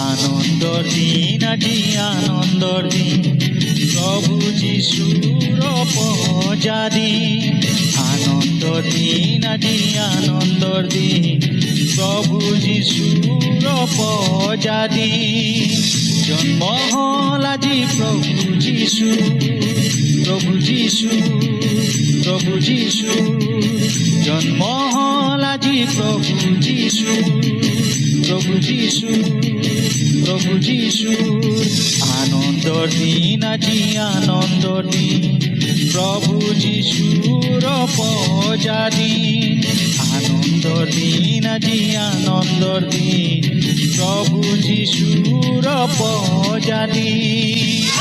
আনন্দর দিন আজি আনন্দর দিন, প্রভু যিশুর পূজা দিন। আনন্দর দিন আজি আনন্দর দিন, প্রভু যিশুর পূজা দিন। জন্ম হল আজি প্রভু যিশু, প্রভু যিশু, প্রভু যিশু। জন্ম হল আজি প্রভু যিশু, প্রভু যিশু, প্রভু যিশু। আনন্দর দিন আজি আনন্দর দিন, প্রভু যিশুর পূজা দিন। আনন্দর দিন আজি আনন্দর দিন, প্রভু যিশুর পূজা দিন।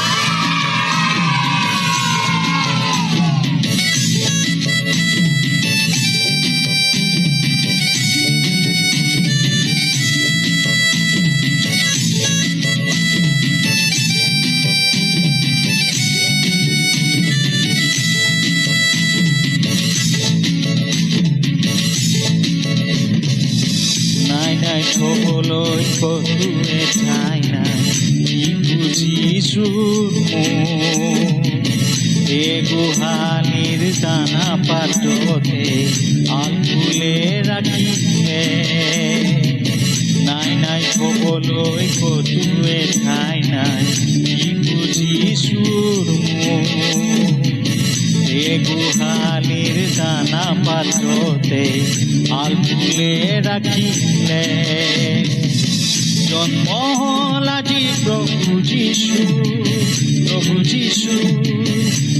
থবলৈ কতুৱে ঠাই নাই, যিশুৰ এ গোহালিৰ দানা পাত্ৰতে আলফুলে ৰাখিলে। নাই থবলৈ কতুৱে ঠাই নাই, যিশুৰ এ গোহালিৰ দানা পাত্ৰতে আলফুলে রাখিলে। জন্ম হল আজি প্রভু যিশু, প্রভু যিশু,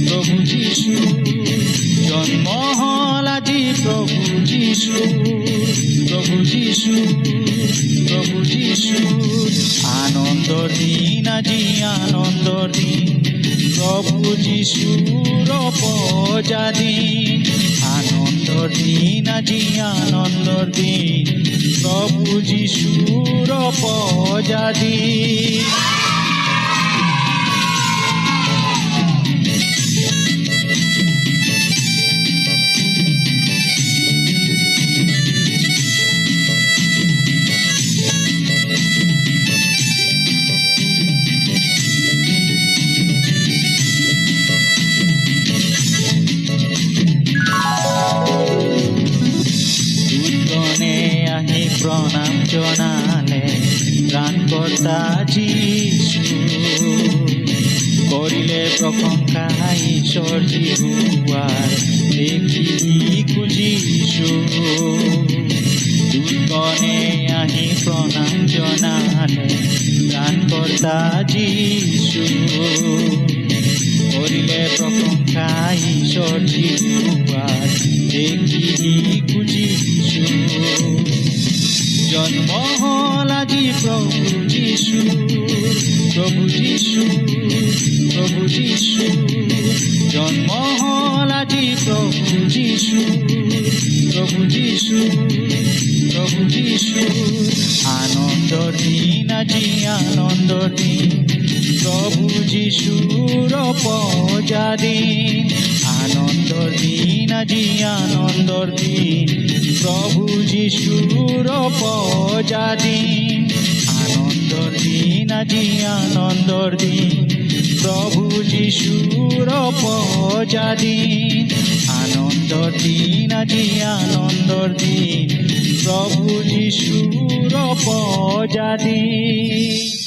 প্রভু যিশু। জন্ম হল আজি প্রভু যিশু, প্রভু যিশু, প্রভু যিশু। আনন্দর দিন আজি আনন্দর দিন, প্রভু যিশুর পূজা দিন। আনন্দর দিন আজি আনন্দর দিন, প্রভু যিশুর পূজা দিন। প্রণাম জনালে ত্রাণকর্তা যিশু, করিলে প্রশংসা ঈশ্বর জিহুৱাৰ দেখি যিশু। দূতগণে আহি প্ৰণাম জনালে ত্ৰাণকৰ্তা যিশু, করিলে প্রশংসা ঈশ্বর জিহুৱাৰ দেখি যিশু। জন্ম হল আজি প্রভু যিশু, প্রভু যিশু, প্রভু যিশু। জন্ম হল আজি প্রভু যিশু, প্রভু যিশু, প্রভু যিশু। আনন্দর দিন আজি আনন্দর দিন, প্রভু যিশুর পূজা দিন। আনন্দর দিন আজি আনন্দর দিন, প্রভু যিশুর পূজা দিন। আনন্দর দিন আজি আনন্দর দিন, প্রভু যিশুর পূজা দিন। আনন্দর দিন আজি আনন্দর দিন, প্রভু যিশুর পূজা দিন।